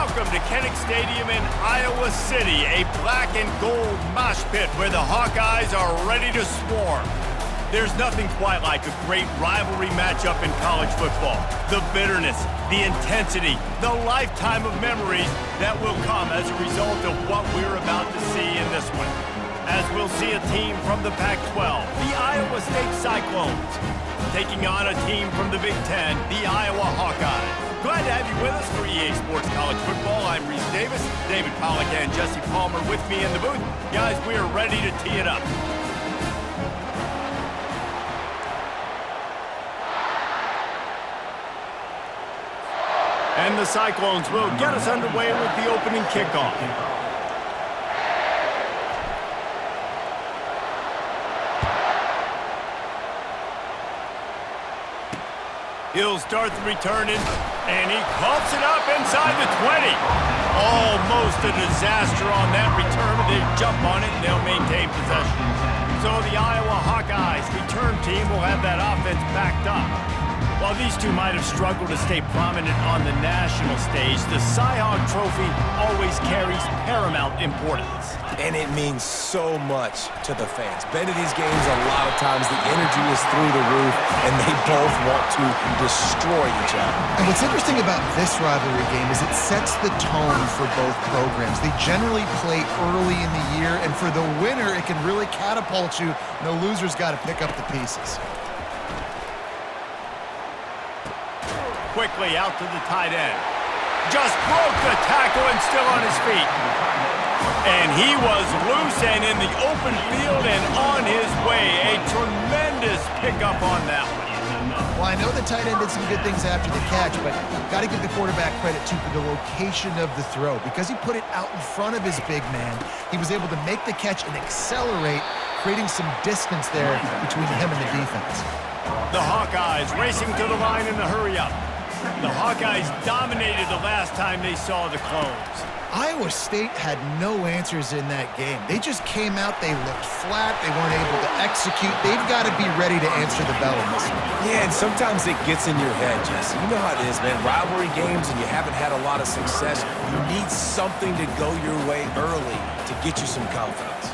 Welcome to Kinnick Stadium in Iowa City, a black and gold mosh pit where the Hawkeyes are ready to swarm. There's nothing quite like a great rivalry matchup in college football. The bitterness, the intensity, the lifetime of memories that will come as a result of what we're about to see in this one. As we'll see a team from the Pac-12, the Iowa State Cyclones, taking on a team from the Big Ten, the Iowa Hawkeyes. Glad to have you with us for EA Sports College Football. I'm Reese Davis, David Pollack and Jesse Palmer with me in the booth. Guys, we are ready to tee it up. And the Cyclones will get us underway with the opening kickoff. He'll start the return in, and he coughs it up inside the 20. Almost a disaster on that return, but they jump on it and they'll maintain possession. So the Iowa Hawkeyes return team will have that offense backed up. While these two might have struggled to stay prominent on the national stage, the Cy-Hawk Trophy always carries paramount importance. And it means so much to the fans. Been to these games a lot of times, the energy is through the roof, and they both want to destroy each other. And what's interesting about this rivalry game is it sets the tone for both programs. They generally play early in the year, and for the winner, it can really catapult you, and the loser's got to pick up the pieces. Quickly out to the tight end. Just broke the tackle and still on his feet. And he was loose and in the open field and on his way. A tremendous pickup on that one. Well, I know the tight end did some good things after the catch, but got to give the quarterback credit, too, for the location of the throw. Because he put it out in front of his big man, he was able to make the catch and accelerate, creating some distance there between him and the defense. The Hawkeyes racing to the line in the hurry-up. The Hawkeyes dominated the last time they saw the Clones. Iowa State had no answers in that game. They just came out, they looked flat, they weren't able to execute. They've got to be ready to answer the bell in this one. Yeah, and sometimes it gets in your head, Jesse. You know how it is, man. Rivalry games and you haven't had a lot of success. You need something to go your way early to get you some confidence.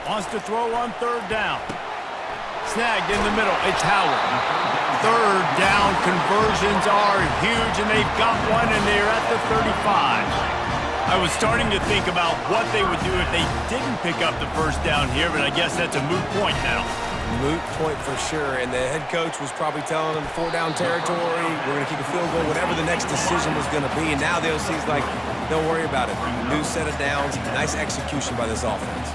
Wants to throw on third down. Snagged in the middle. It's Howard. Third down conversions are huge, and they've got one, and they're at the 35. I was starting to think about what they would do if they didn't pick up the first down here, but I guess that's a moot point now. Moot point for sure, and the head coach was probably telling them 4-down territory, we're going to kick a field goal, whatever the next decision was going to be, and now the OC's like, don't worry about it. New set of downs, nice execution by this offense.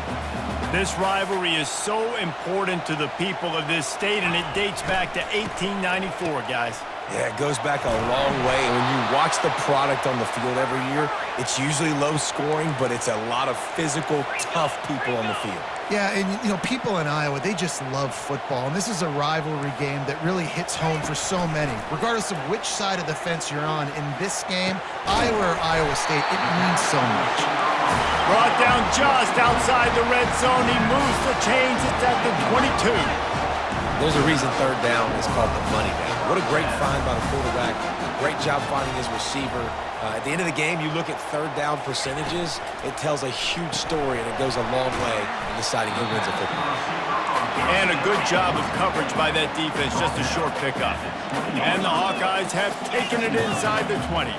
This rivalry is so important to the people of this state, and it dates back to 1894, guys. Yeah, it goes back a long way. And when you watch the product on the field every year, it's usually low scoring, but it's a lot of physical, tough people on the field. Yeah, and, you know, people in Iowa, they just love football. And this is a rivalry game that really hits home for so many. Regardless of which side of the fence you're on, in this game, Iowa or Iowa State, it means so much. Brought down just outside the red zone. He moves the chains. It's at the 22. There's a reason third down is called the money down. What a great find by the quarterback. Great job finding his receiver. At the end of the game, you look at third down percentages, it tells a huge story, and it goes a long way in deciding who wins a football. And a good job of coverage by that defense, just a short pickup. And the Hawkeyes have taken it inside the 20.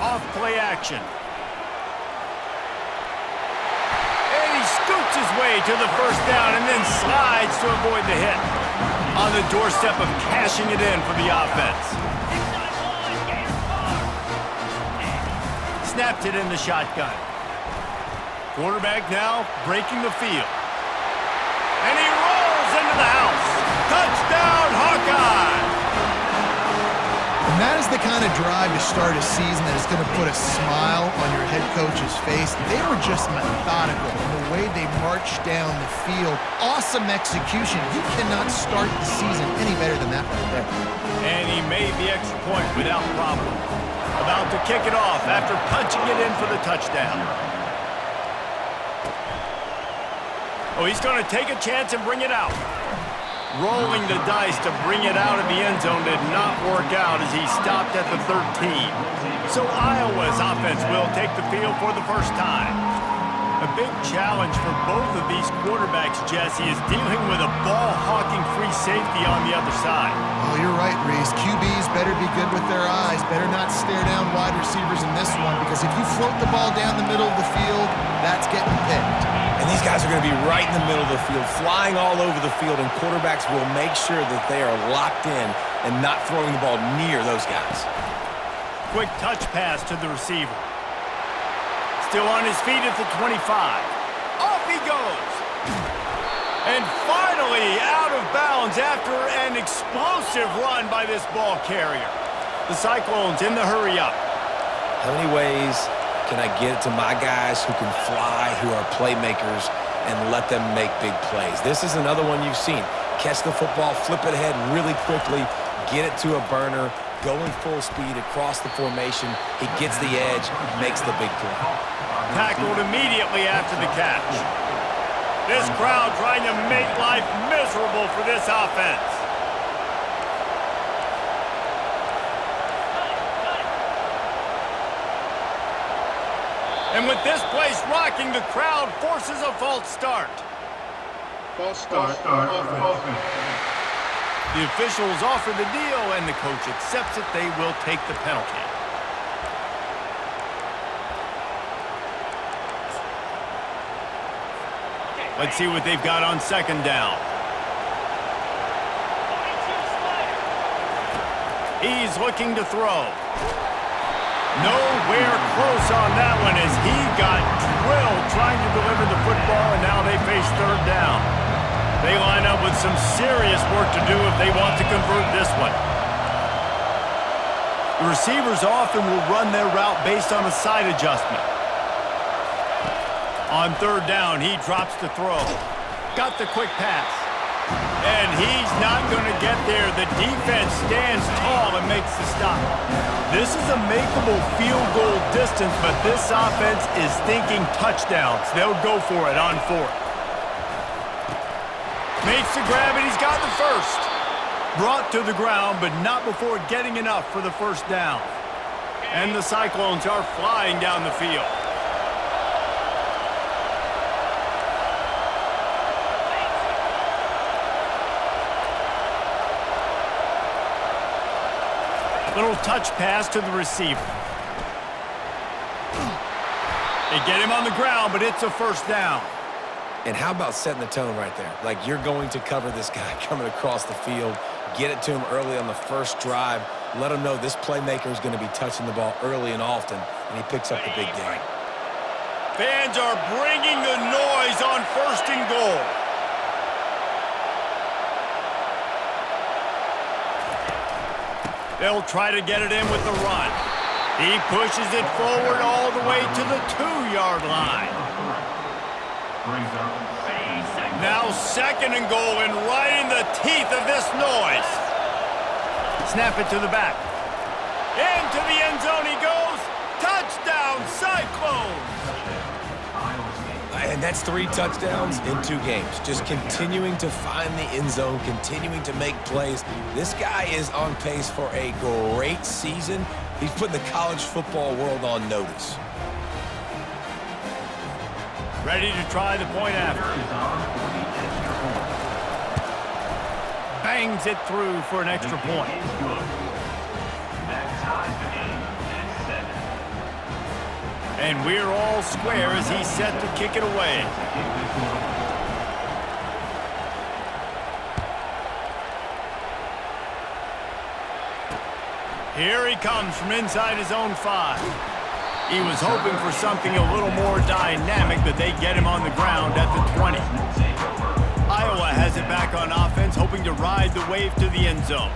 Off play action. And he scoots his way to the first down and then slides to avoid the hit. On the doorstep of cashing it in for the offense. Snapped it in the shotgun. Quarterback now breaking the field. And he rolls into the house. Touchdown, Hawkeye! And that is the kind of drive to start a season that is going to put a smile on your head coach's face. They were just methodical in the way they marched down the field. Awesome execution. You cannot start the season any better than that right there. And he made the extra point without problem. About to kick it off after punching it in for the touchdown. Oh, he's going to take a chance and bring it out. Rolling the dice to bring it out of the end zone did not work out as he stopped at the 13. So Iowa's offense will take the field for the first time. A big challenge for both of these quarterbacks, Jesse, is dealing with a ball-hawking free safety on the other side. Oh, you're right, Reese. QBs better be good with their eyes. Better not stare down wide receivers in this one, because if you float the ball down the middle of the field, that's getting picked. And these guys are going to be right in the middle of the field, flying all over the field, and quarterbacks will make sure that they are locked in and not throwing the ball near those guys. Quick touch pass to the receiver. Still on his feet at the 25. Off he goes. And finally out of bounds after an explosive run by this ball carrier. The Cyclones in the hurry up. How many ways can I get it to my guys who can fly, who are playmakers, and let them make big plays? This is another one you've seen. Catch the football, flip it ahead really quickly, get it to a burner, going full speed across the formation. He gets the edge, makes the big play. Tackled immediately after the catch. This crowd trying to make life miserable for this offense. And with this place rocking, the crowd forces a false start. False start. Offense. The officials offer the deal, and the coach accepts it. They will take the penalty. Let's see what they've got on second down. He's looking to throw. Nowhere close on that one as he got drilled trying to deliver the football, and now they face third down. They line up with some serious work to do if they want to convert this one. The receivers often will run their route based on a side adjustment. On third down, he drops the throw. Got the quick pass. And he's not going to get there. The defense stands tall and makes the stop. This is a makeable field goal distance, but this offense is thinking touchdowns. They'll go for it on fourth. Makes the grab, and he's got the first. Brought to the ground, but not before getting enough for the first down. And the Cyclones are flying down the field. Little touch pass to the receiver. They get him on the ground, but it's a first down. And how about setting the tone right there? Like, you're going to cover this guy coming across the field, get it to him early on the first drive, let him know this playmaker is going to be touching the ball early and often, and he picks up the big game. Fans are bringing the noise on first and goal. They'll try to get it in with the run. He pushes it forward all the way to the 2-yard line. Now second and goal, and right in the teeth of this noise. Snap it to the back. Into the end zone he goes. Touchdown, Cyclones! And that's 3 touchdowns in 2 games. Just continuing to find the end zone, continuing to make plays. This guy is on pace for a great season. He's putting the college football world on notice. Ready to try the point after. Bangs it through for an extra point. And we're all square as he's set to kick it away. Here he comes from inside his own 5. He was hoping for something a little more dynamic, but they get him on the ground at the 20. Iowa has it back on offense, hoping to ride the wave to the end zone.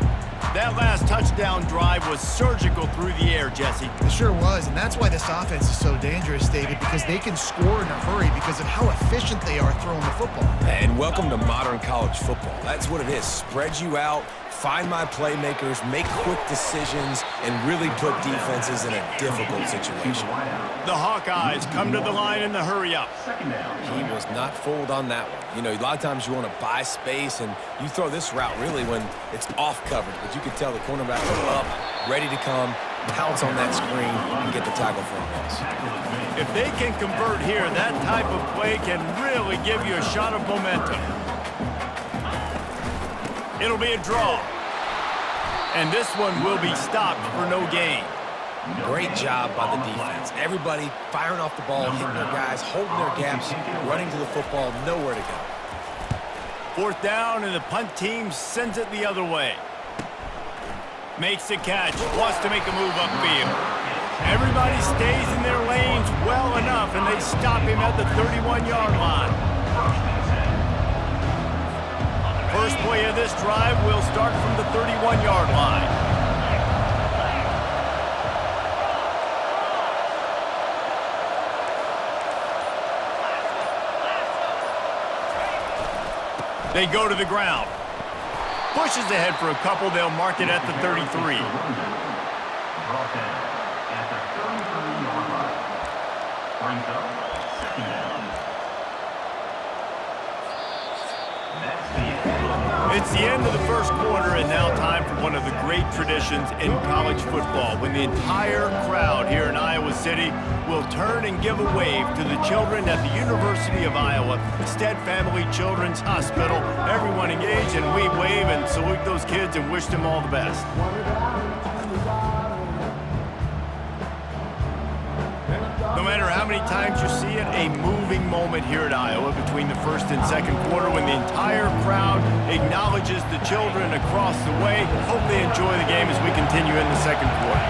That last touchdown drive was surgical through the air, Jesse. It sure was, and that's why this offense is so dangerous, David, because they can score in a hurry because of how efficient they are throwing the football. And welcome to modern college football. That's what it is. Spread you out, find my playmakers, make quick decisions, and really put defenses in a difficult situation. The Hawkeyes come to the line in the hurry-up. He was not fooled on that one. You know, a lot of times you want to buy space, and you throw this route really when it's off coverage. But you can tell the cornerback is up, ready to come, pounce on that screen, and get the tackle for a loss. If they can convert here, that type of play can really give you a shot of momentum. It'll be a draw. And this one will be stopped for no gain. Great job by the defense. Everybody firing off the ball, hitting their guys, holding their gaps, running to the football, nowhere to go. Fourth down, and the punt team sends it the other way. Makes the catch, wants to make a move upfield. Everybody stays in their lanes well enough, and they stop him at the 31-yard line. First play of this drive will start from the 31-yard line. They go to the ground. Pushes ahead for a couple. They'll mark it at the 33. It's the end of the first quarter, and now time for one of the great traditions in college football, when the entire crowd here in Iowa City will turn and give a wave to the children at the University of Iowa, Stead Family Children's Hospital. Everyone engaged, and we wave and salute those kids and wish them all the best. No matter how many times you see it, a moving moment here at Iowa between the first and second quarter when the entire crowd acknowledges the children across the way. Hope they enjoy the game as we continue in the second quarter.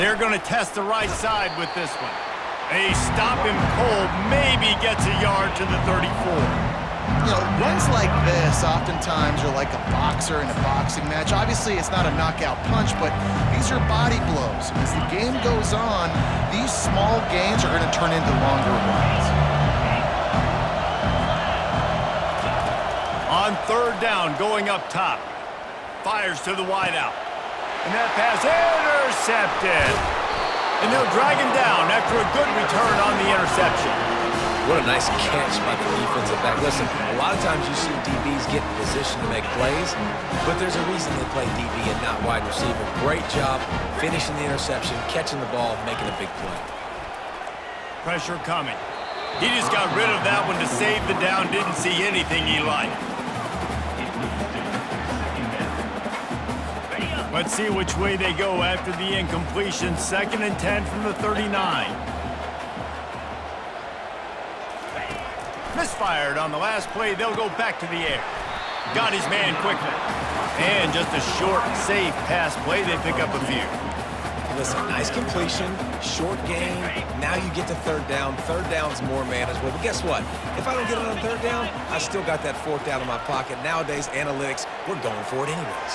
They're going to test the right side with this one. They stop him cold, maybe gets a yard to the 34. You know, runs like this oftentimes are like a boxer in a boxing match. Obviously, it's not a knockout punch, but these are body blows. And as the game goes on, these small gains are going to turn into longer ones. On third down, going up top. Fires to the wideout. And that pass intercepted. And they'll drag him down after a good return on the interception. What a nice catch by the defensive back. Listen, a lot of times you see DBs get in position to make plays, but there's a reason they play DB and not wide receiver. Great job finishing the interception, catching the ball, making a big play. Pressure coming. He just got rid of that one to save the down. Didn't see anything he liked. Let's see which way they go after the incompletion. 2nd and 10 from the 39. Misfired on the last play. They'll go back to the air. Got his man quickly. And just a short, safe pass play. They pick up a few. Listen, nice completion, short gain. Now you get to third down. Third down's more manageable. But guess what? If I don't get it on third down, I still got that fourth down in my pocket. Nowadays, analytics, we're going for it anyways.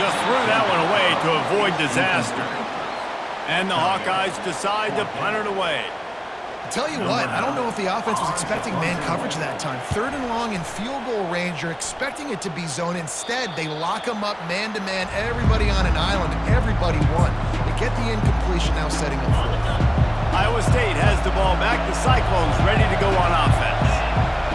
Just threw that one away to avoid disaster. And the Hawkeyes decide to punt it away. Tell you what, I don't know if the offense was expecting man coverage that time. 3rd and long in field goal range, you're expecting it to be zone. Instead, they lock them up man-to-man, everybody on an island, and everybody won. They get the incompletion, now setting up for it. Iowa State has the ball back. The Cyclones ready to go on offense.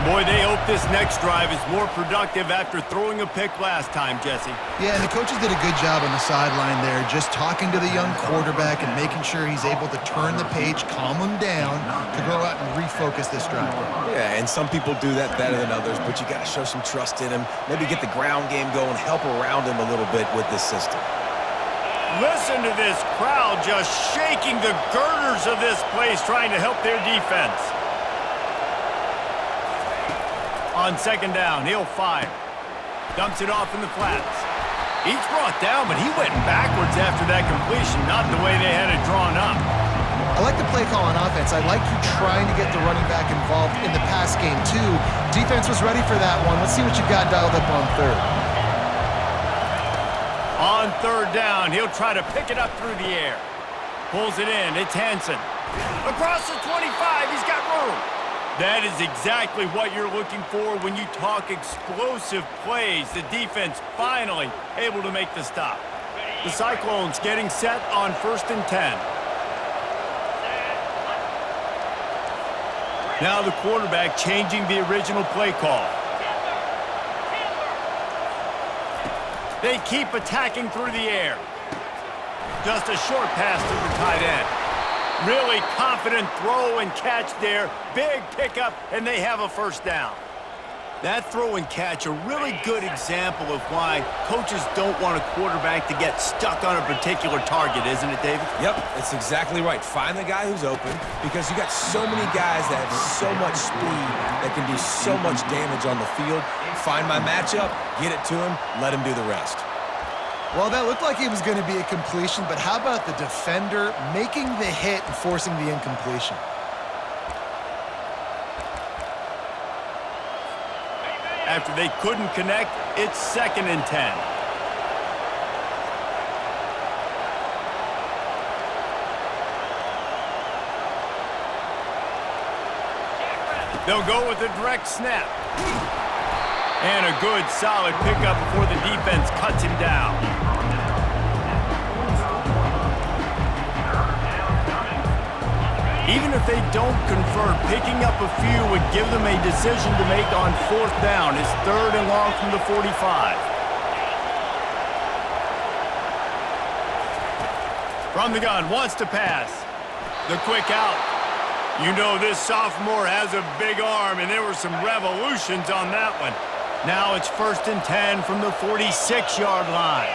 Boy, they hope this next drive is more productive after throwing a pick last time, Jesse. Yeah, and the coaches did a good job on the sideline there, just talking to the young quarterback and making sure he's able to turn the page, calm him down, to go out and refocus this drive. Yeah, and some people do that better than others, but you got to show some trust in him, maybe get the ground game going, help around him a little bit with this system. Listen to this crowd just shaking the girders of this place, trying to help their defense. On 2nd down, he'll fire. Dumps it off in the flats. He's brought down, but he went backwards after that completion, not the way they had it drawn up. I like the play call on offense. I like you trying to get the running back involved in the pass game, too. Defense was ready for that one. Let's see what you got dialed up on third. On third down, he'll try to pick it up through the air. Pulls it in. It's Hansen. Across the 25, he's got room. That is exactly what you're looking for when you talk explosive plays. The defense finally able to make the stop. The Cyclones getting set on 1st and 10. Now the quarterback changing the original play call. They keep attacking through the air. Just a short pass to the tight end. Really confident throw and catch there. Big pickup, and they have a first down. That throw and catch, a really good example of why coaches don't want a quarterback to get stuck on a particular target, isn't it, David? Yep, that's exactly right. Find the guy who's open because you got so many guys that have so much speed that can do so much damage on the field. Find my matchup, get it to him, let him do the rest. Well, that looked like it was going to be a completion, but how about the defender making the hit and forcing the incompletion? After they couldn't connect, it's 2nd and 10. They'll go with a direct snap. And a good, solid pickup before the defense cuts him down. Even if they don't convert, picking up a few would give them a decision to make on 4th down. It's 3rd and long from the 45. From the gun, wants to pass. The quick out. You know this sophomore has a big arm, and there were some revolutions on that one. Now it's 1st and 10 from the 46-yard line.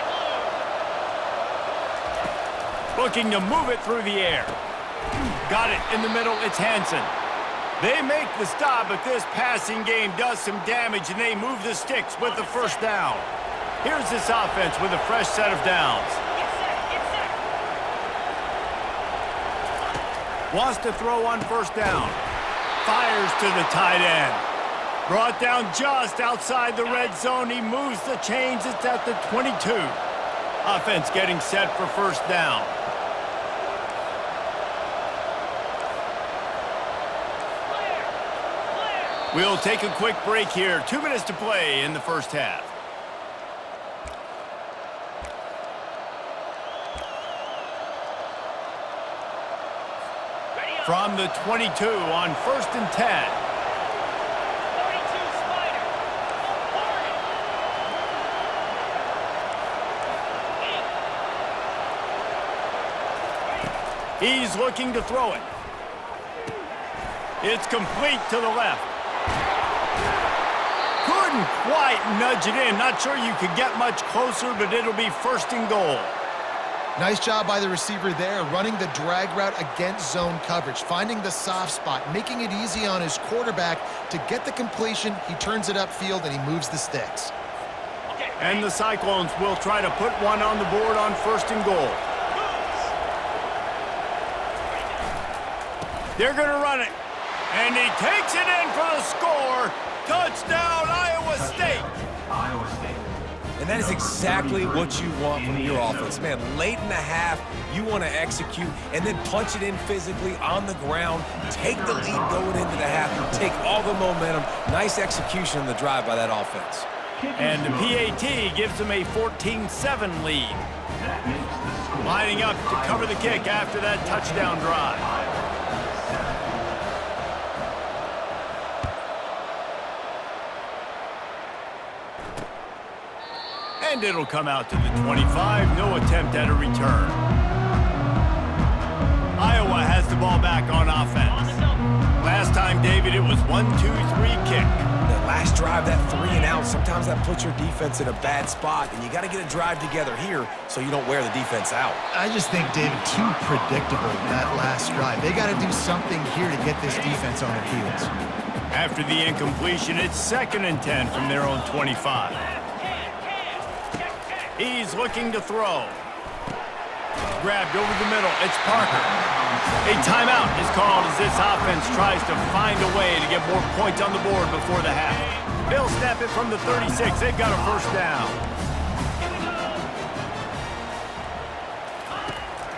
Looking to move it through the air. Got it in the middle, it's Hansen. They make the stop, but this passing game does some damage, and they move the sticks with the first down. Here's this offense with a fresh set of downs. Wants to throw on 1st down. Fires to the tight end. Brought down just outside the red zone. He moves the chains. It's at the 22. Offense getting set for 1st down. We'll take a quick break here. 2 minutes to play in the first half. From the 22 on 1st and 10. He's looking to throw it. It's complete to the left. Couldn't quite nudge it in. Not sure you could get much closer, but it'll be 1st and goal. Nice job by the receiver there, running the drag route against zone coverage, finding the soft spot, making it easy on his quarterback to get the completion. He turns it upfield, and he moves the sticks. And the Cyclones will try to put one on the board on 1st and goal. They're going to run it. And he takes it in for the score. Touchdown, Iowa State. And that is exactly what you want from your offense. Man, late in the half, you want to execute and then punch it in physically on the ground, take the lead going into the half, take all the momentum. Nice execution in the drive by that offense. And the PAT gives them a 14-7 lead. Lining up to cover the kick after that touchdown drive. And it'll come out to the 25. No attempt at a return. Iowa has the ball back on offense. Last time, David, it was 1-2-3 kick. That last drive, that 3 and out, sometimes that puts your defense in a bad spot, and you got to get a drive together here so you don't wear the defense out. I just think, David, too predictable, that last drive. They got to do something here to get this defense on their heels. After the incompletion, it's 2nd and 10 from their own 25. He's looking to throw. Grabbed over the middle. It's Parker. A timeout is called as this offense tries to find a way to get more points on the board before the half. They'll snap it from the 36. They've got a first down.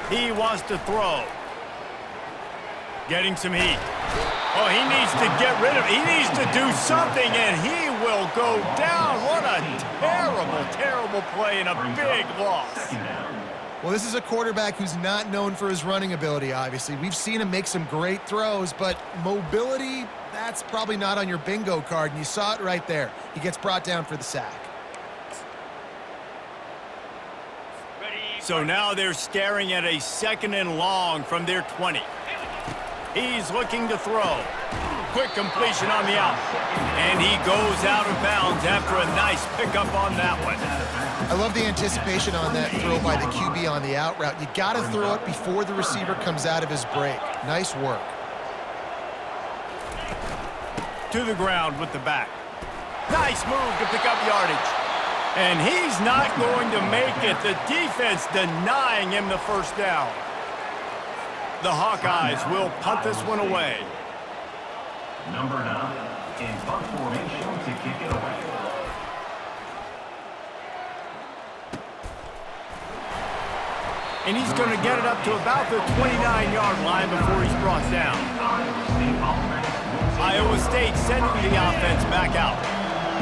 He wants to throw. Getting some heat. Oh, he needs to get rid of it. He needs to do something, and he will go down. What a terrible, terrible play and a big loss. Well, this is a quarterback who's not known for his running ability, obviously. We've seen him make some great throws, but mobility, that's probably not on your bingo card, and you saw it right there. He gets brought down for the sack. So now they're staring at a 2nd and long from their 20. He's looking to throw. Quick completion on the out. And he goes out of bounds after a nice pickup on that one. I love the anticipation on that throw by the QB on the out route. You got to throw it before the receiver comes out of his break. Nice work. To the ground with the back. Nice move to pick up yardage. And he's not going to make it. The defense denying him the first down. The Hawkeyes will punt this one away. Number 9 in punt formation to kick it away. And he's going to get it up to about the 29-yard line before he's brought down. Iowa State sending the offense back out.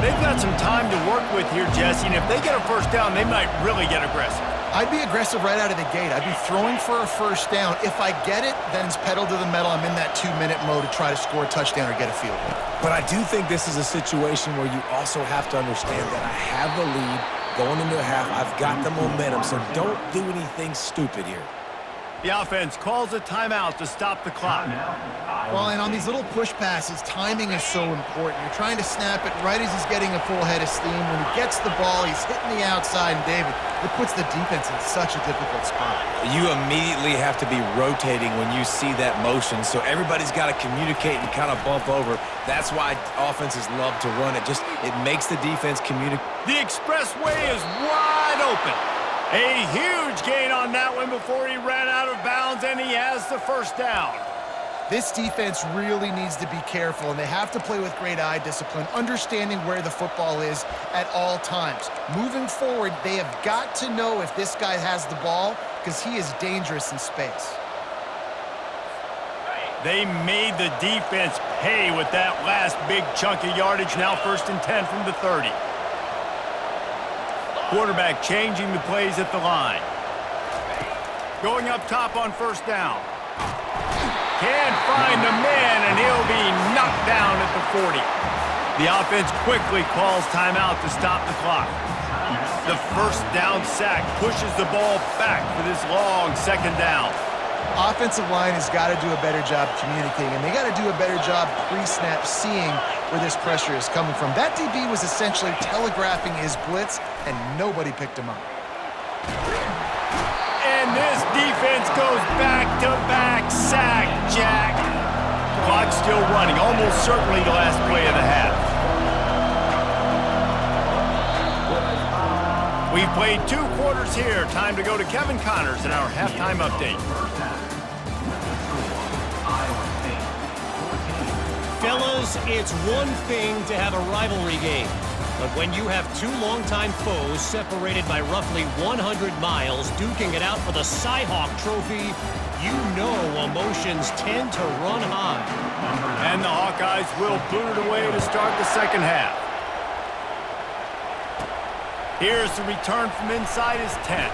They've got some time to work with here, Jesse, and if they get a first down, they might really get aggressive. I'd be aggressive right out of the gate. I'd be throwing for a first down. If I get it, then it's pedal to the metal. I'm in that 2-minute mode to try to score a touchdown or get a field goal. But I do think this is a situation where you also have to understand that I have the lead going into a half. I've got the momentum, so don't do anything stupid here. The offense calls a timeout to stop the clock. Well, and on these little push passes, timing is so important. You're trying to snap it right as he's getting a full head of steam. When he gets the ball, he's hitting the outside, and David, it puts the defense in such a difficult spot. You immediately have to be rotating when you see that motion, so everybody's got to communicate and kind of bump over. That's why offenses love to run it. It makes the defense communicate. The expressway is wide open. A huge gain on that one before he ran out of bounds, and he has the first down. This defense really needs to be careful, and they have to play with great eye discipline, understanding where the football is at all times. Moving forward, they have got to know if this guy has the ball, because he is dangerous in space. They made the defense pay with that last big chunk of yardage. Now 1st and 10 from the 30. Quarterback changing the plays at the line. Going up top on first down. Can't find the man, and he'll be knocked down at the 40. The offense quickly calls timeout to stop the clock. The first down sack pushes the ball back for this long 2nd down. Offensive line has got to do a better job communicating, and they got to do a better job pre-snap seeing where this pressure is coming from. That DB was essentially telegraphing his blitz, and nobody picked him up. And this defense goes back-to-back sack, Jack. Clock still running, almost certainly the last play of the half. We've played 2 quarters here. Time to go to Kevin Connors in our halftime update. Fellas, it's one thing to have a rivalry game, but when you have 2 longtime foes separated by roughly 100 miles duking it out for the Cy-Hawk Trophy, you know emotions tend to run high. And the Hawkeyes will boot it away to start the second half. Here's the return from inside his 10.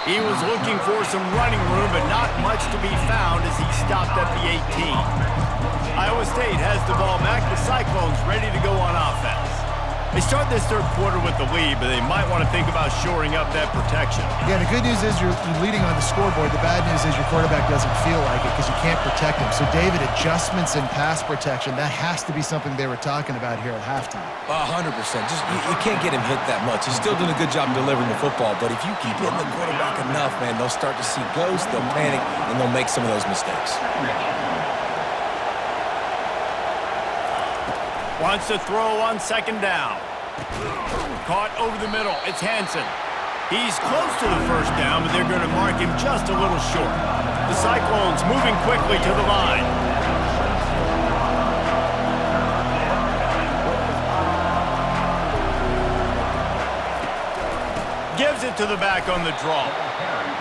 He was looking for some running room, but not much to be found as he stopped at the 18. Iowa State has the ball back. The Cyclones ready to go on offense. They start this third quarter with the lead, but they might want to think about shoring up that protection. Yeah, the good news is you're leading on the scoreboard. The bad news is your quarterback doesn't feel like it because you can't protect him. So, David, adjustments in pass protection, that has to be something they were talking about here at halftime. 100%. Just you can't get him hit that much. He's still doing a good job delivering the football, but if you keep hitting the quarterback enough, man, they'll start to see ghosts, they'll panic, and they'll make some of those mistakes. Wants to throw on 2nd down. Caught over the middle. It's Hansen. He's close to the first down, but they're going to mark him just a little short. The Cyclones moving quickly to the line. Gives it to the back on the draw.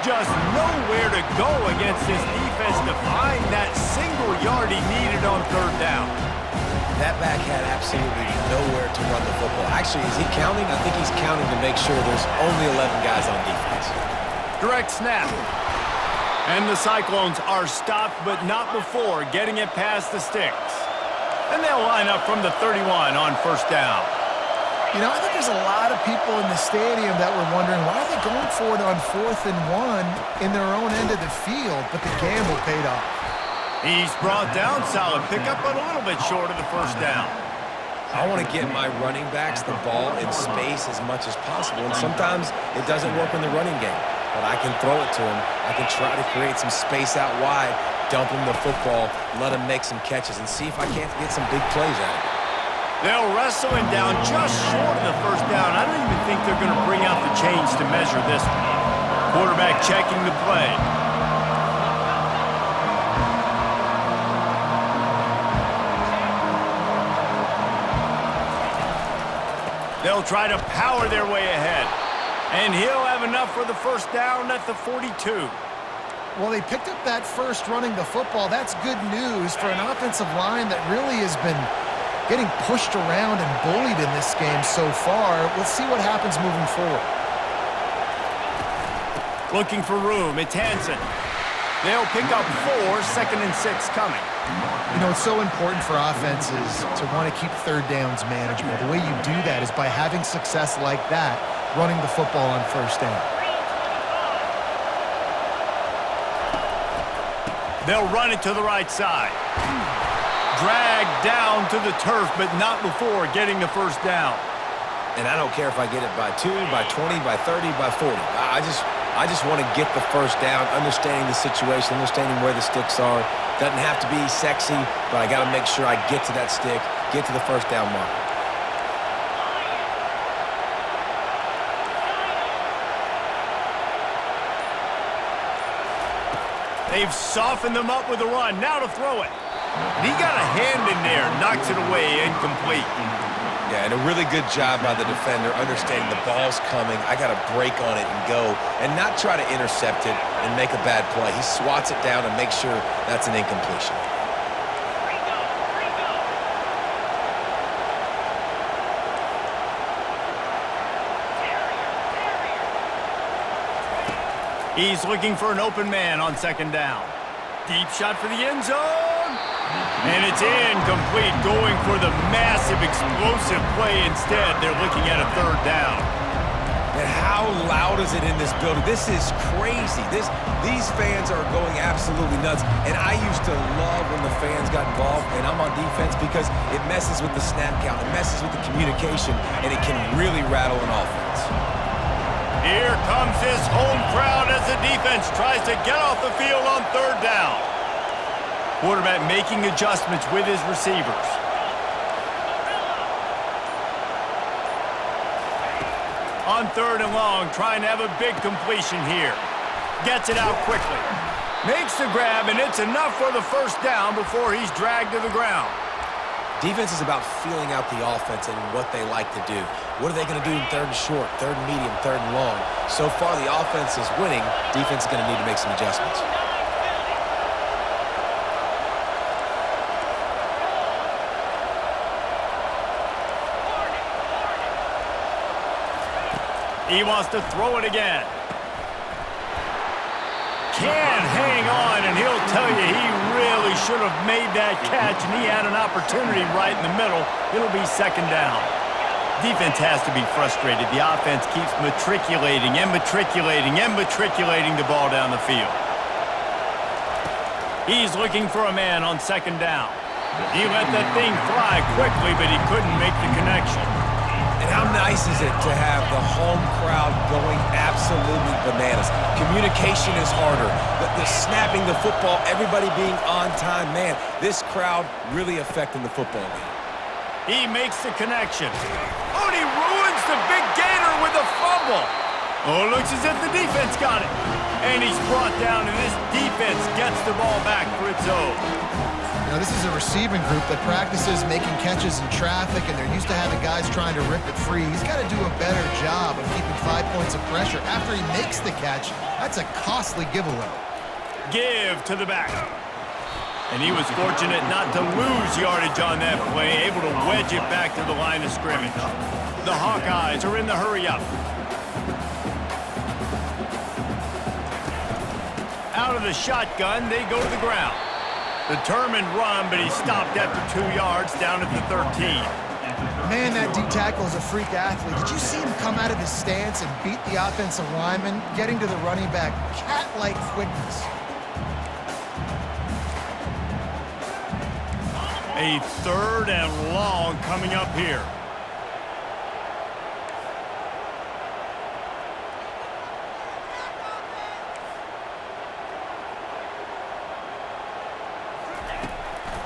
Just nowhere to go against this defense to find that single yard he needed on third down. That back had absolutely nowhere to run the football. Actually, is he counting? I think he's counting to make sure there's only 11 guys on defense. Direct snap. And the Cyclones are stopped, but not before getting it past the sticks. And they'll line up from the 31 on first down. You know, I think there's a lot of people in the stadium that were wondering, why are they going for it on 4th and 1 in their own end of the field? But the gamble paid off. He's brought down, solid pickup, but a little bit short of the first down. I want to get my running backs the ball in space as much as possible, and sometimes it doesn't work in the running game. But I can throw it to him. I can try to create some space out wide, dump him the football, let him make some catches, and see if I can't get some big plays out of it. They'll wrestle him down just short of the first down. I don't even think they're going to bring out the chains to measure this one. Quarterback checking the play. They'll try to power their way ahead. And he'll have enough for the first down at the 42. Well, they picked up that first running the football. That's good news for an offensive line that really has been getting pushed around and bullied in this game so far. We'll see what happens moving forward. Looking for room. It's Hansen. They'll pick up 4, 2nd and 6 coming. You know, it's so important for offenses to want to keep third downs manageable. The way you do that is by having success like that, running the football on first down. They'll run it to the right side. Dragged down to the turf, but not before getting the first down. And I don't care if I get it by 2, by 20, by 30, by 40. I just want to get the first down, understanding the situation, understanding where the sticks are. Doesn't have to be sexy, but I got to make sure I get to that stick, get to the first down mark. They've softened them up with a run. Now to throw it. He got a hand in there, knocks it away, incomplete. Yeah, and a really good job by the defender understanding the ball's coming. I got to break on it and go and not try to intercept it and make a bad play. He swats it down and makes sure that's an incompletion. He's looking for an open man on second down. Deep shot for the end zone. And it's incomplete, going for the massive explosive play instead. They're looking at a third down. And how loud is it in this building? This is crazy. These fans are going absolutely nuts. And I used to love when the fans got involved, and I'm on defense because it messes with the snap count, it messes with the communication, and it can really rattle an offense. Here comes this home crowd as the defense tries to get off the field on third down. Quarterback making adjustments with his receivers. On third and long, trying to have a big completion here. Gets it out quickly. Makes the grab, and it's enough for the first down before he's dragged to the ground. Defense is about feeling out the offense and what they like to do. What are they going to do in third and short, third and medium, third and long? So far, the offense is winning. Defense is going to need to make some adjustments. He wants to throw it again. Can't hang on, and he'll tell you he really should have made that catch, and he had an opportunity right in the middle. It'll be second down. Defense has to be frustrated. The offense keeps matriculating and matriculating and matriculating the ball down the field. He's looking for a man on second down. He let that thing fly quickly, but he couldn't make the connection. And how nice is it to have the home crowd going absolutely bananas? Communication is harder. The snapping the football, everybody being on time. Man, this crowd really affecting the football game. He makes the connection. Oh, and he ruins the big gator with a fumble. Oh, looks as if the defense got it. And he's brought down, and this defense gets the ball back for its own. Now, this is a receiving group that practices making catches in traffic, and they're used to having guys trying to rip it free. He's got to do a better job of keeping 5 points of pressure after he makes the catch. That's a costly giveaway. Give to the back. And he was fortunate not to lose yardage on that play, able to wedge it back to the line of scrimmage. The Hawkeyes are in the hurry-up. Out of the shotgun, they go to the ground. Determined run, but he stopped after 2 yards down at the 13. Man, that D tackle is a freak athlete. Did you see him come out of his stance and beat the offensive lineman, getting to the running back? Cat-like quickness. A 3rd and long coming up here.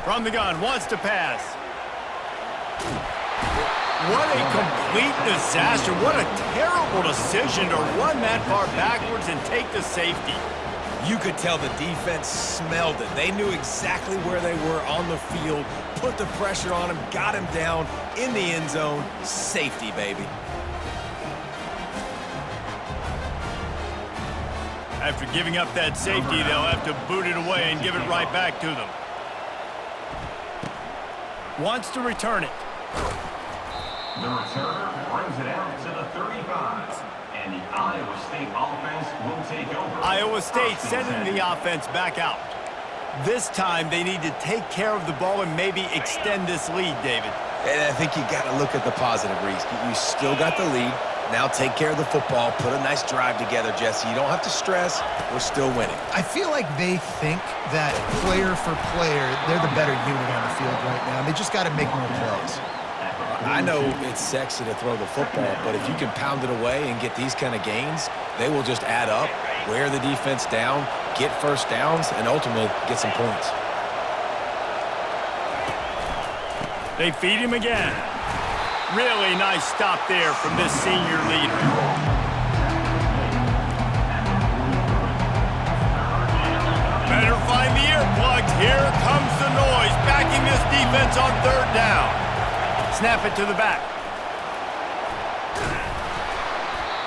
From the gun, wants to pass. What a complete disaster. What a terrible decision to run that far backwards and take the safety. You could tell the defense smelled it. They knew exactly where they were on the field, put the pressure on him, got him down in the end zone. Safety, baby. After giving up that safety, they'll have to boot it away and give it right back to them. Wants to return it. The returner brings it out to the 35. And the Iowa State offense will take over. Iowa State sending the offense back out. This time they need to take care of the ball and maybe extend this lead, David. And I think you got to look at the positive, Reese. You still got the lead. Now take care of the football. Put a nice drive together, Jesse. You don't have to stress. We're still winning. I feel like they think that player for player, they're the better unit on the field right now. They just got to make more plays. I know it's sexy to throw the football, but if you can pound it away and get these kind of gains, they will just add up, wear the defense down, get first downs, and ultimately get some points. They feed him again. Really nice stop there from this senior leader. Better find the earplugs. Here comes the noise, backing this defense on 3rd down. Snap it to the back.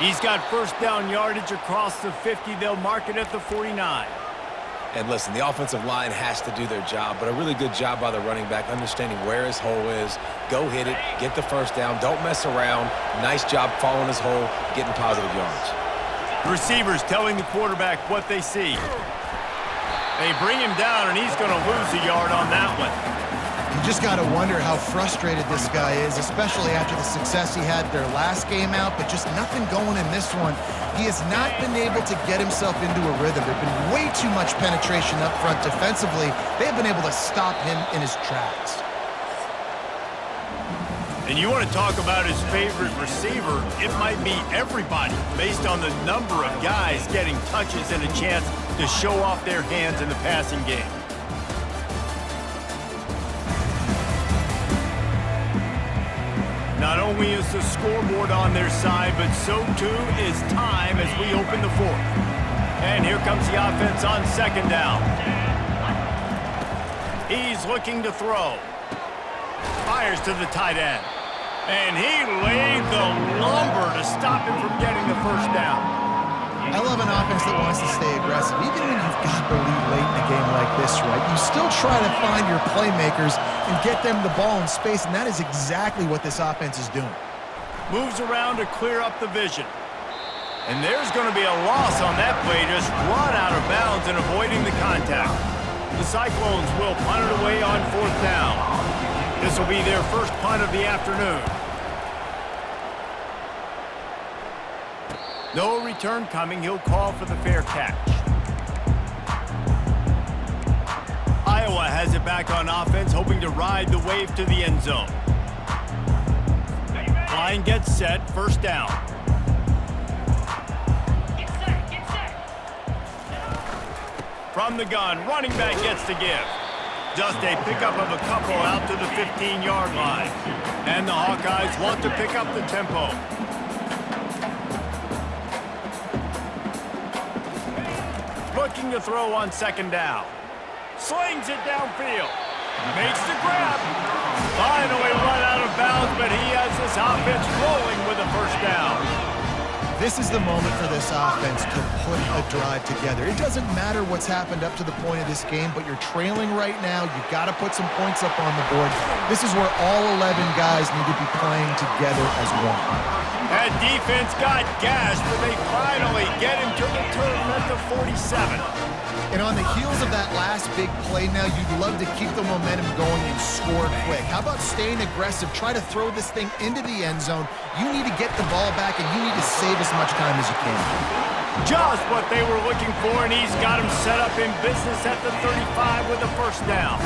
He's got first down yardage across the 50. They'll mark it at the 49. And listen, the offensive line has to do their job, but a really good job by the running back, understanding where his hole is. Go hit it, get the first down, don't mess around. Nice job following his hole, getting positive yards. Receivers telling the quarterback what they see. They bring him down, and he's going to lose a yard on that one. You just got to wonder how frustrated this guy is, especially after the success he had their last game out, but just nothing going in this one. He has not been able to get himself into a rhythm. There's been way too much penetration up front defensively. They've been able to stop him in his tracks. And you want to talk about his favorite receiver, it might be everybody, based on the number of guys getting touches and a chance to show off their hands in the passing game. Not only is the scoreboard on their side, but so too is time as we open the 4th. And here comes the offense on 2nd down. He's looking to throw. Fires to the tight end. And he laid the lumber to stop him from getting the first down. I love an offense that wants to stay aggressive. Even when you've got the lead late in a game like this, right, you still try to find your playmakers and get them the ball in space, and that is exactly what this offense is doing. Moves around to clear up the vision. And there's going to be a loss on that play, just run out of bounds and avoiding the contact. The Cyclones will punt it away on 4th down. This will be their first punt of the afternoon. No return coming. He'll call for the fair catch. Iowa has it back on offense, hoping to ride the wave to the end zone. Line gets set, first down. From the gun, running back gets to give. Just a pickup of a couple out to the 15-yard line. And the Hawkeyes want to pick up the tempo. looking to throw on second down. Slings it downfield. Makes the grab. Finally run out of bounds, but he has this offense rolling with a first down. This is the moment for this offense to put a drive together. It doesn't matter what's happened up to the point of this game, but you're trailing right now. You've got to put some points up on the board. This is where all 11 guys need to be playing together as one. That defense got gashed, but they finally get him to the turf at the 47. And on the heels of that last big play now, you'd love to keep the momentum going and score quick. How about staying aggressive? Try to throw this thing into the end zone. You need to get the ball back, and you need to save as much time as you can. Just what they were looking for, and he's got him set up in business at the 35 with a first down.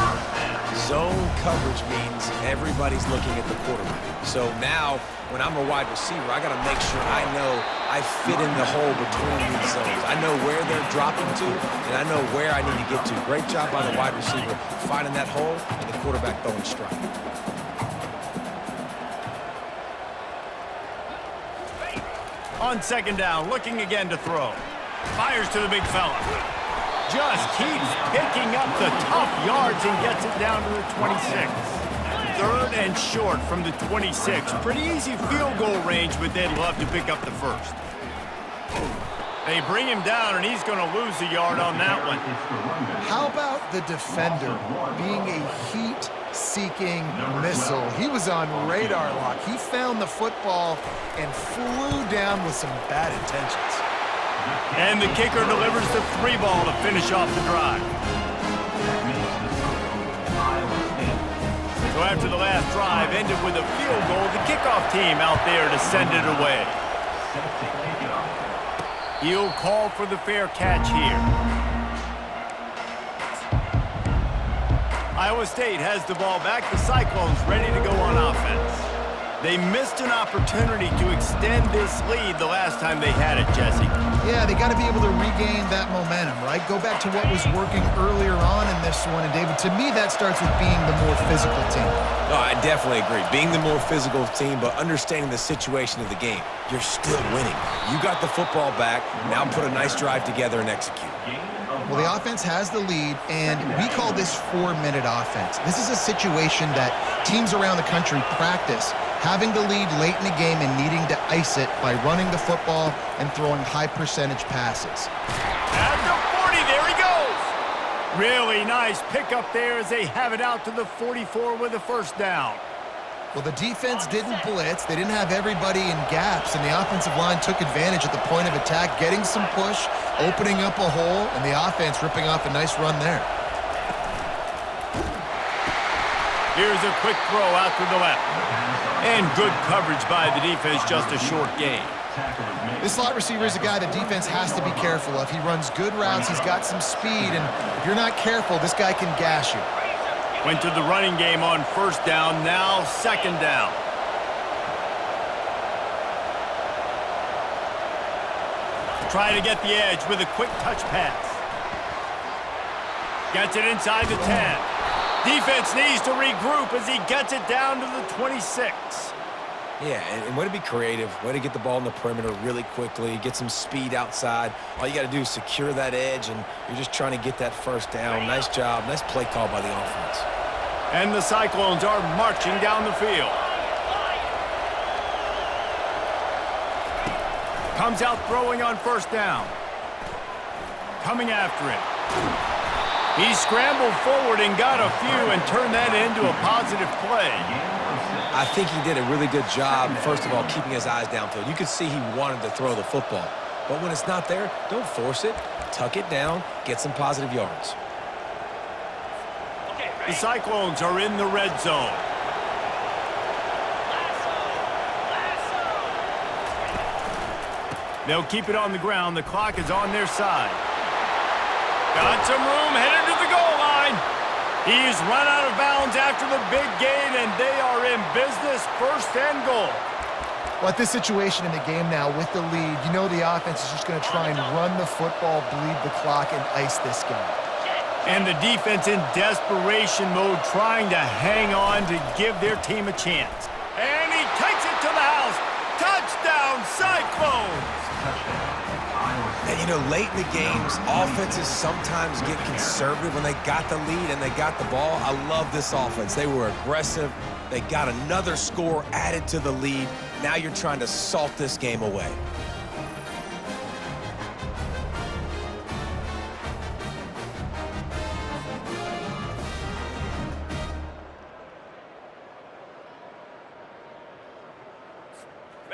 Zone coverage means everybody's looking at the quarterback. So now, when I'm a wide receiver, I got to make sure I know I fit in the hole between these zones. I know where they're dropping to, and I know where I need to get to. Great job by the wide receiver finding that hole, and the quarterback throwing strike. On second down, looking again to throw. Fires to the big fella. Just keeps picking up the tough yards and gets it down to the 26. Third and short from the 26. Pretty easy field goal range, but they'd love to pick up the first. They bring him down, and he's going to lose a yard on that one. How about the defender being a heat-seeking missile? He was on radar lock. He found the football and flew down with some bad intentions. And the kicker delivers the 3-ball to finish off the drive. So after the last drive ended with a field goal, the kickoff team out there to send it away. He'll call for the fair catch here. Iowa State has the ball back. The Cyclones ready to go on offense. They missed an opportunity to extend this lead the last time they had it, Jesse. Yeah, they got to be able to regain that momentum, right? Go back to what was working earlier on in this one. And, David, to me, that starts with being the more physical team. No, I definitely agree. Being the more physical team, but understanding the situation of the game. You're still winning. You got the football back. Now put a nice drive together and execute. Well, the offense has the lead, and we call this 4-minute offense. This is a situation that teams around the country practice, having the lead late in the game and needing to ice it by running the football and throwing high-percentage passes. At the 40, there he goes! Really nice pickup there as they have it out to the 44 with a first down. Well, the defense didn't blitz. They didn't have everybody in gaps, and the offensive line took advantage at the point of attack, getting some push, opening up a hole, and the offense ripping off a nice run there. Here's a quick throw out to the left. And good coverage by the defense, just a short gain. This slot receiver is a guy the defense has to be careful of. He runs good routes, he's got some speed, and if you're not careful, this guy can gash you. Went to the running game on first down, now second down. Try to get the edge with a quick touch pass. Gets it inside the 10. Defense needs to regroup as he gets it down to the 26. Yeah, and way to be creative, way to get the ball in the perimeter really quickly, get some speed outside. All you got to do is secure that edge, and you're just trying to get that first down. Nice job, nice play call by the offense. And the Cyclones are marching down the field. Comes out throwing on first down. Coming after it. He scrambled forward and got a few and turned that into a positive play. I think he did a really good job, first of all, keeping his eyes downfield. You could see he wanted to throw the football. But when it's not there, don't force it. Tuck it down, get some positive yards. The Cyclones are in the red zone. They'll keep it on the ground. The clock is on their side. Got some room, headed to the goal line. He's run out of bounds after the big gain, and they are in business, first and goal. Well, at this situation in the game now, with the lead, you know the offense is just going to try and run the football, bleed the clock, and ice this game. And the defense in desperation mode, trying to hang on to give their team a chance. And he takes it to the house. Touchdown, Cyclones! Yeah, you know, late in the games, offenses sometimes get conservative when they got the lead and they got the ball. I love this offense. They were aggressive. They got another score added to the lead. Now you're trying to salt this game away.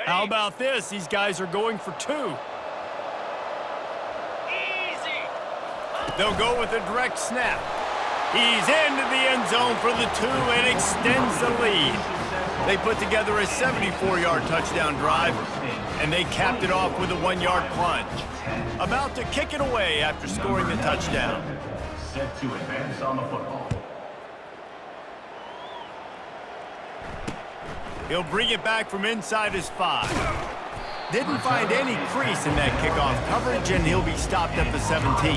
How about this? These guys are going for two. They'll go with a direct snap. He's into the end zone for the two and extends the lead. They put together a 74-yard touchdown drive, and they capped it off with a 1-yard plunge. About to kick it away after scoring the touchdown. Set to advance on the football. He'll bring it back from inside his 5. Didn't find any crease in that kickoff coverage, and he'll be stopped at the 17.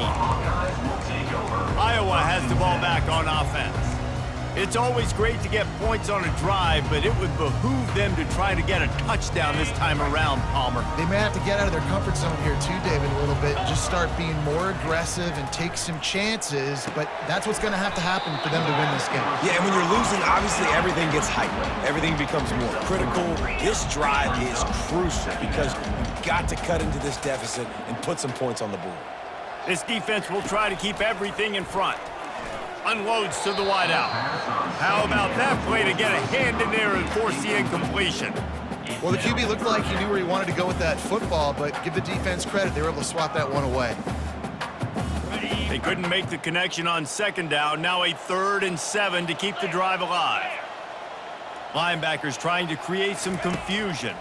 Iowa has the ball back on offense. It's always great to get points on a drive, but it would behoove them to try to get a touchdown this time around, Palmer. They may have to get out of their comfort zone here too, David, a little bit. Just start being more aggressive and take some chances, but that's what's going to happen for them to win this game. Yeah, and when you're losing, obviously everything gets heightened. Everything becomes more critical. This drive is crucial because you've got to cut into this deficit and put some points on the board. This defense will try to keep everything in front. Unloads to the wideout. How about that play to get a hand in there and force the incompletion? Well, the QB looked like he knew where he wanted to go with that football, but give the defense credit. They were able to swat that one away. They couldn't make the connection on second down. Now a 3rd and 7 to keep the drive alive. Linebackers trying to create some confusion.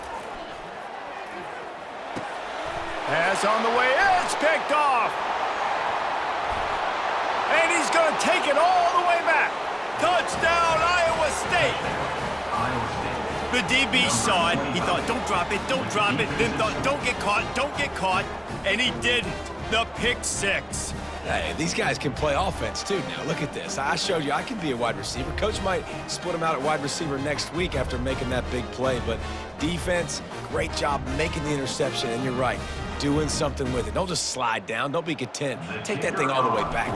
Pass on the way. It's picked off. And he's going to take it all the way back. Touchdown, Iowa State. The DB saw it. He thought, don't drop it, don't drop it. Then thought, don't get caught. And he didn't. The pick 6. Hey, these guys can play offense, too, now. Look at this. I showed you I can be a wide receiver. Coach might split them out at wide receiver next week after making that big play. But defense, great job making the interception. And you're right, doing something with it. Don't just slide down. Don't be content. Take that thing all the way back.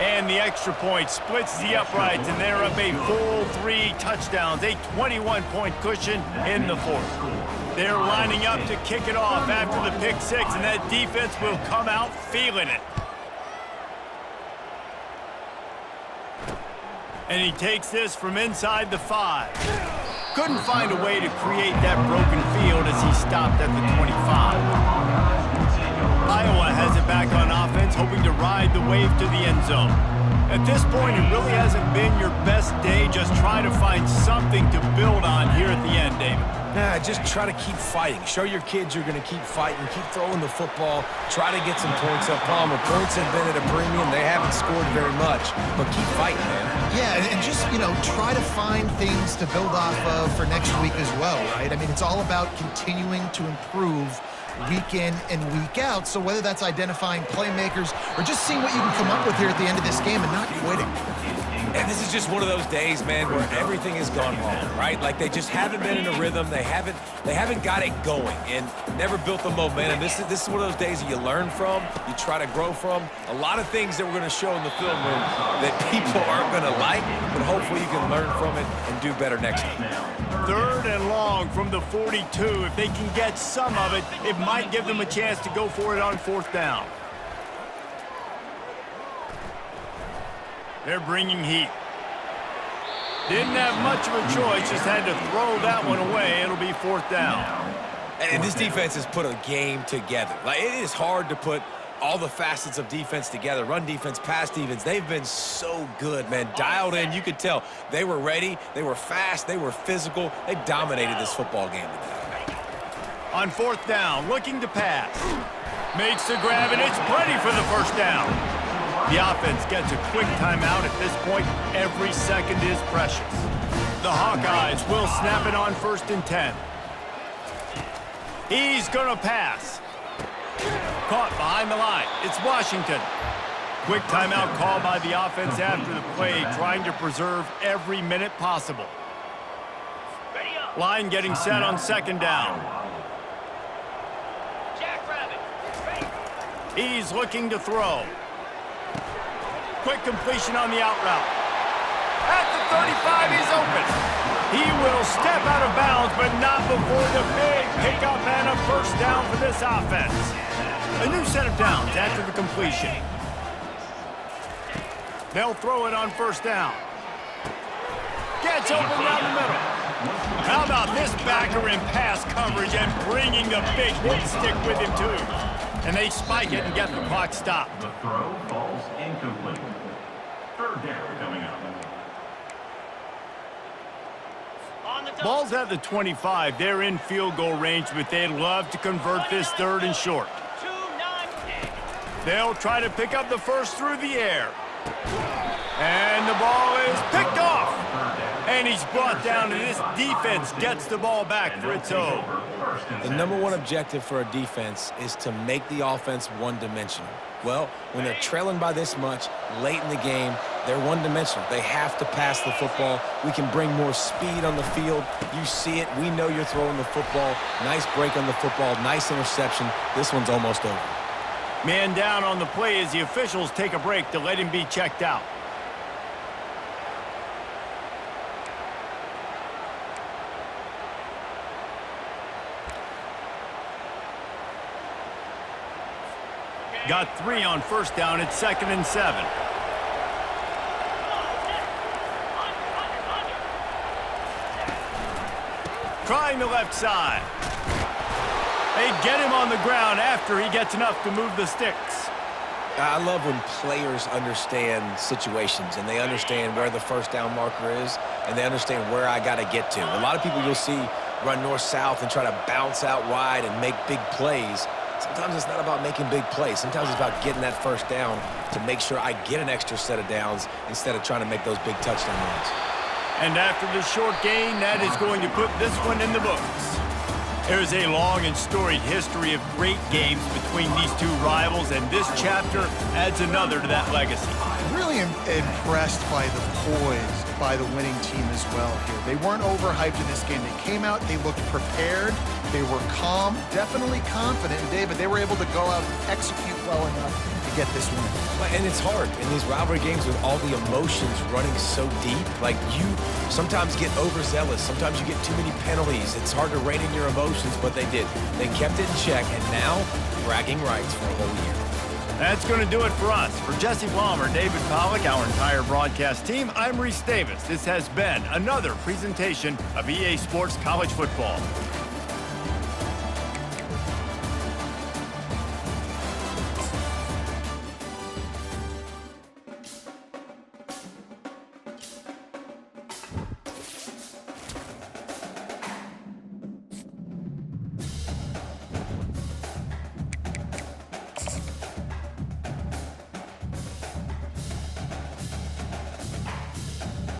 And the extra point splits the uprights, and they're up a full 3 touchdowns, a 21-point cushion in the 4th. They're lining up to kick it off after the pick 6, and that defense will come out feeling it. And he takes this from inside the 5. Couldn't find a way to create that broken field as he stopped at the 25. Iowa has it back on offense, hoping to ride the wave to the end zone. At this point, it really hasn't been your best day. Just try to find something to build on here at the end, David. Nah, just try to keep fighting. Show your kids you're going to keep fighting. Keep throwing the football. Try to get some points up. Palmer, points have been at a premium. They haven't scored very much, but keep fighting, man. Yeah, and just, try to find things to build off of for next week as well, right? I mean, it's all about continuing to improve week in and week out. So whether that's identifying playmakers or just seeing what you can come up with here at the end of this game and not quitting. And this is just one of those days, man, where everything has gone wrong, right? Like they just haven't been in a rhythm. They haven't got it going and never built the momentum. This is one of those days that you learn from, you try to grow from. A lot of things that we're going to show in the film room that people aren't going to like, but hopefully you can learn from it and do better next time. 3rd and long from the 42. If they can get some of it, it might give them a chance to go for it on 4th down. They're bringing heat. Didn't have much of a choice, just had to throw that one away. It'll be 4th down. And this defense has put a game together. Like, it is hard to put all the facets of defense together. Run defense, pass defense. They've been so good, man. Dialed in. You could tell they were ready. They were fast. They were physical. They dominated this football game today. On 4th down, looking to pass. Makes the grab, and it's plenty for the 1st down. The offense gets a quick timeout. At this point, every second is precious. The Hawkeyes will snap it on 1st and 10. He's going to pass. Caught behind the line. It's Washington. Quick timeout called by the offense after the play, trying to preserve every minute possible. Line getting set on 2nd down. He's looking to throw. Quick completion on the out route. At the 35, he's open. He will step out of bounds, but not before the big pickup and a first down for this offense. A new set of downs after the completion. They'll throw it on first down. Gets open down the middle. How about this backer in pass coverage and bringing the big hit stick with him, too. And they spike it and get the clock stopped. The throw falls incomplete. Third down coming up. Ball's at the 25. They're in field goal range, but they'd love to convert this third and short. They'll try to pick up the first through the air. And the ball is picked off. And he's brought down, and this defense gets the ball back for its own. The number one objective for a defense is to make the offense one-dimensional. Well, when they're trailing by this much late in the game, they're one-dimensional. They have to pass the football. We can bring more speed on the field. You see it. We know you're throwing the football. Nice break on the football. Nice interception. This one's almost over. Man down on the play as the officials take a break to let him be checked out. Got 3 on first down. It's 2nd and 7. Trying the left side. They get him on the ground after he gets enough to move the sticks. I love when players understand situations and they understand where the first down marker is and they understand where I got to get to. A lot of people you'll see run north-south and try to bounce out wide and make big plays. Sometimes it's not about making big plays. Sometimes it's about getting that first down to make sure I get an extra set of downs instead of trying to make those big touchdown runs. And after the short gain, that is going to put this one in the books. There's a long and storied history of great games between these two rivals, and this chapter adds another to that legacy. Really impressed by the poise by the winning team as well here. They weren't overhyped in this game. They came out, they looked prepared, they were calm, definitely confident. And David, they were able to go out and execute well enough to get this win. And it's hard in these rivalry games with all the emotions running so deep. Like, you sometimes get overzealous. Sometimes you get too many penalties. It's hard to rein in your emotions, but they did. They kept it in check, and now bragging rights for a whole year. That's going to do it for us. For Jesse Palmer, David Pollack, our entire broadcast team, I'm Reese Davis. This has been another presentation of EA Sports College Football.